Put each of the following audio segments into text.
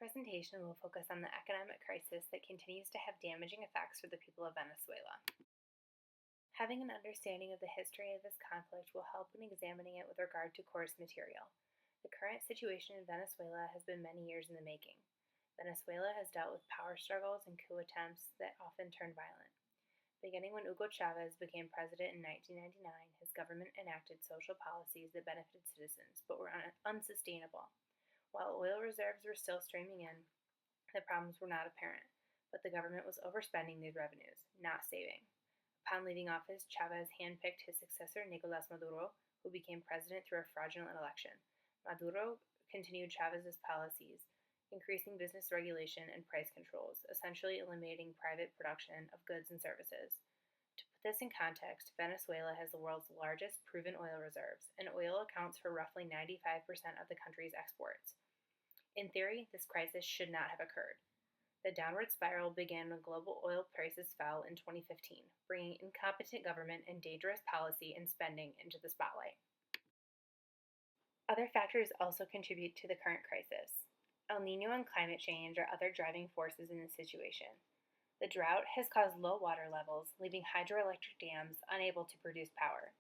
Presentation will focus on the economic crisis that continues to have damaging effects for the people of Venezuela. Having an understanding of the history of this conflict will help in examining it with regard to course material. The current situation in Venezuela has been many years in the making. Venezuela has dealt with power struggles and coup attempts that often turn violent. Beginning when Hugo Chavez became president in 1999, his government enacted social policies that benefited citizens but were unsustainable. While oil reserves were still streaming in, the problems were not apparent, but the government was overspending these revenues, not saving. Upon leaving office, Chavez handpicked his successor, Nicolas Maduro, who became president through a fraudulent election. Maduro continued Chavez's policies, increasing business regulation and price controls, essentially eliminating private production of goods and services. To put this in context, Venezuela has the world's largest proven oil reserves, and oil accounts for roughly 95% of the country's exports. In theory, this crisis should not have occurred. The downward spiral began when global oil prices fell in 2015, bringing incompetent government and dangerous policy and spending into the spotlight. Other factors also contribute to the current crisis. El Nino and climate change are other driving forces in this situation. The drought has caused low water levels, leaving hydroelectric dams unable to produce power.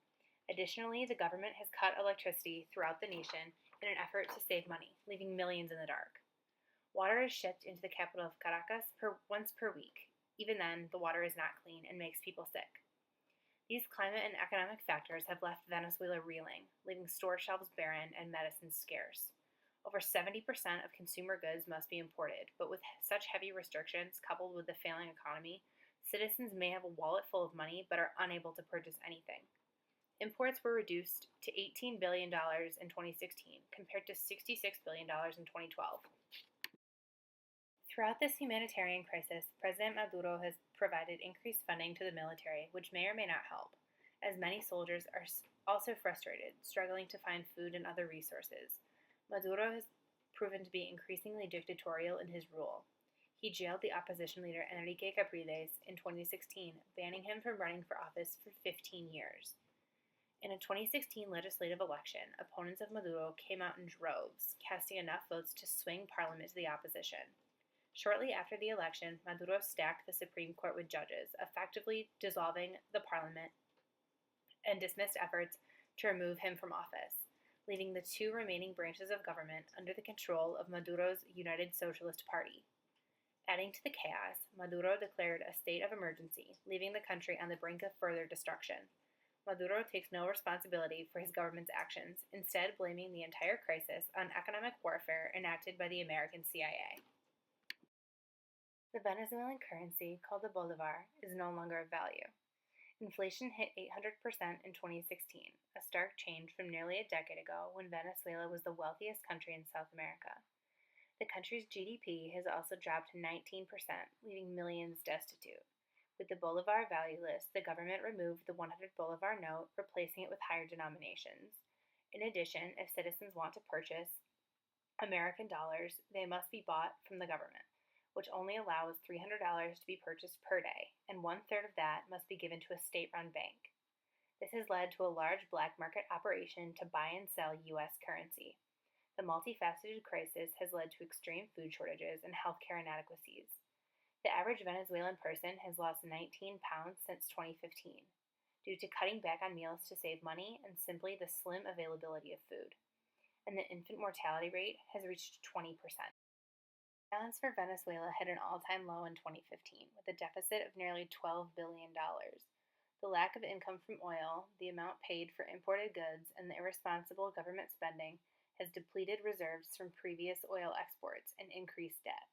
Additionally, the government has cut electricity throughout the nation in an effort to save money, leaving millions in the dark. Water is shipped into the capital of Caracas once per week. Even then, the water is not clean and makes people sick. These climate and economic factors have left Venezuela reeling, leaving store shelves barren and medicines scarce. Over 70% of consumer goods must be imported, but with such heavy restrictions coupled with the failing economy, citizens may have a wallet full of money but are unable to purchase anything. Imports were reduced to $18 billion in 2016, compared to $66 billion in 2012. Throughout this humanitarian crisis, President Maduro has provided increased funding to the military, which may or may not help, as many soldiers are also frustrated, struggling to find food and other resources. Maduro has proven to be increasingly dictatorial in his rule. He jailed the opposition leader Enrique Capriles in 2016, banning him from running for office for 15 years. In a 2016 legislative election, opponents of Maduro came out in droves, casting enough votes to swing parliament to the opposition. Shortly after the election, Maduro stacked the Supreme Court with judges, effectively dissolving the parliament and dismissed efforts to remove him from office, leaving the two remaining branches of government under the control of Maduro's United Socialist Party. Adding to the chaos, Maduro declared a state of emergency, leaving the country on the brink of further destruction. Maduro takes no responsibility for his government's actions, instead blaming the entire crisis on economic warfare enacted by the American CIA. The Venezuelan currency, called the bolivar, is no longer of value. Inflation hit 800% in 2016, a stark change from nearly a decade ago when Venezuela was the wealthiest country in South America. The country's GDP has also dropped 19%, leaving millions destitute. With the bolivar valueless, the government removed the 100 bolivar note, replacing it with higher denominations. In addition, if citizens want to purchase American dollars, they must be bought from the government, which only allows $300 to be purchased per day, and one-third of that must be given to a state-run bank. This has led to a large black market operation to buy and sell U.S. currency. The multifaceted crisis has led to extreme food shortages and healthcare inadequacies. The average Venezuelan person has lost 19 pounds since 2015, due to cutting back on meals to save money and simply the slim availability of food. And the infant mortality rate has reached 20%. Balance for Venezuela hit an all-time low in 2015, with a deficit of nearly $12 billion. The lack of income from oil, the amount paid for imported goods, and the irresponsible government spending has depleted reserves from previous oil exports and increased debt.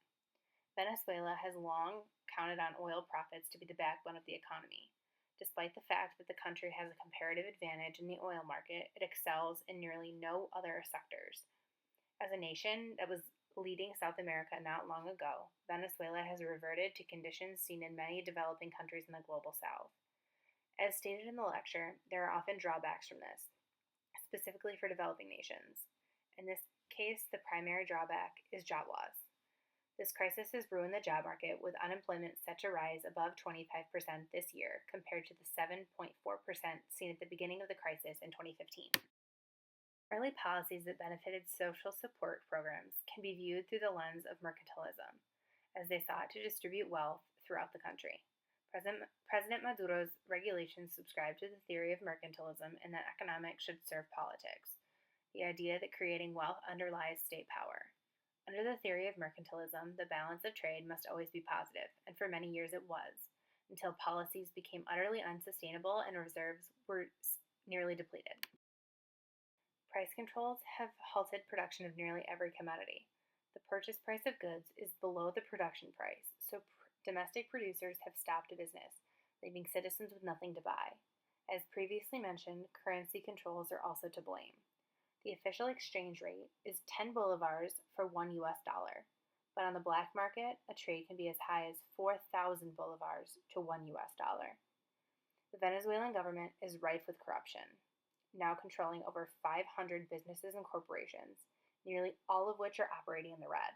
Venezuela has long counted on oil profits to be the backbone of the economy. Despite the fact that the country has a comparative advantage in the oil market, it excels in nearly no other sectors. As a nation that was leading South America not long ago, Venezuela has reverted to conditions seen in many developing countries in the global south. As stated in the lecture, there are often drawbacks from this, specifically for developing nations. In this case, the primary drawback is job loss. This crisis has ruined the job market, with unemployment set to rise above 25% this year compared to the 7.4% seen at the beginning of the crisis in 2015. Early policies that benefited social support programs can be viewed through the lens of mercantilism, as they sought to distribute wealth throughout the country. President Maduro's regulations subscribe to the theory of mercantilism and that economics should serve politics, the idea that creating wealth underlies state power. Under the theory of mercantilism, the balance of trade must always be positive, and for many years it was, until policies became utterly unsustainable and reserves were nearly depleted. Price controls have halted production of nearly every commodity. The purchase price of goods is below the production price, so domestic producers have stopped business, leaving citizens with nothing to buy. As previously mentioned, currency controls are also to blame. The official exchange rate is 10 bolivars for 1 US dollar, but on the black market, a trade can be as high as 4,000 bolivars to 1 US dollar. The Venezuelan government is rife with corruption, now controlling over 500 businesses and corporations, nearly all of which are operating in the red.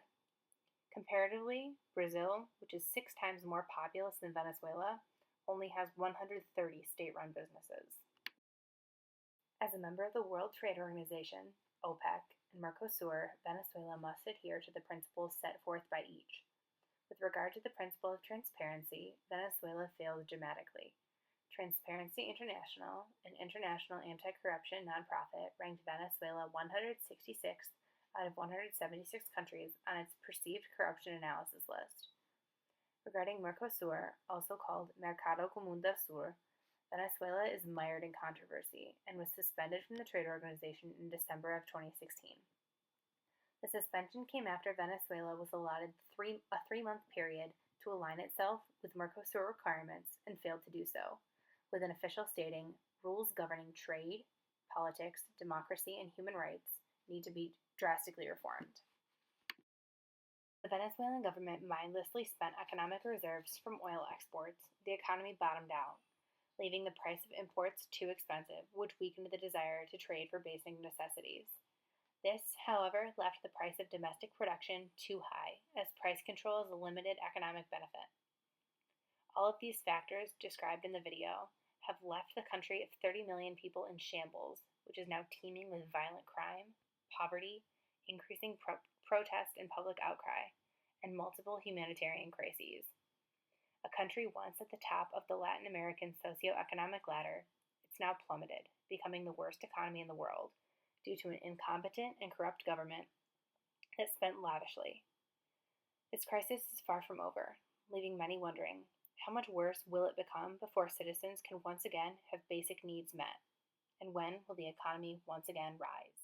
Comparatively, Brazil, which is 6 times more populous than Venezuela, only has 130 state-run businesses. As a member of the World Trade Organization, OPEC, and Mercosur, Venezuela must adhere to the principles set forth by each. With regard to the principle of transparency, Venezuela failed dramatically. Transparency International, an international anti-corruption nonprofit, ranked Venezuela 166th out of 176 countries on its perceived corruption analysis list. Regarding Mercosur, also called Mercado Común del Sur, Venezuela is mired in controversy and was suspended from the trade organization in December of 2016. The suspension came after Venezuela was allotted a three-month period to align itself with Mercosur requirements and failed to do so, with an official stating rules governing trade, politics, democracy, and human rights need to be drastically reformed. The Venezuelan government mindlessly spent economic reserves from oil exports. The economy bottomed out, leaving the price of imports too expensive, which weakened the desire to trade for basic necessities. This, however, left the price of domestic production too high, as price control is a limited economic benefit. All of these factors described in the video have left the country of 30 million people in shambles, which is now teeming with violent crime, poverty, increasing protest and public outcry, and multiple humanitarian crises. A country once at the top of the Latin American socioeconomic ladder, it's now plummeted, becoming the worst economy in the world due to an incompetent and corrupt government that spent lavishly. This crisis is far from over, leaving many wondering, how much worse will it become before citizens can once again have basic needs met? And when will the economy once again rise?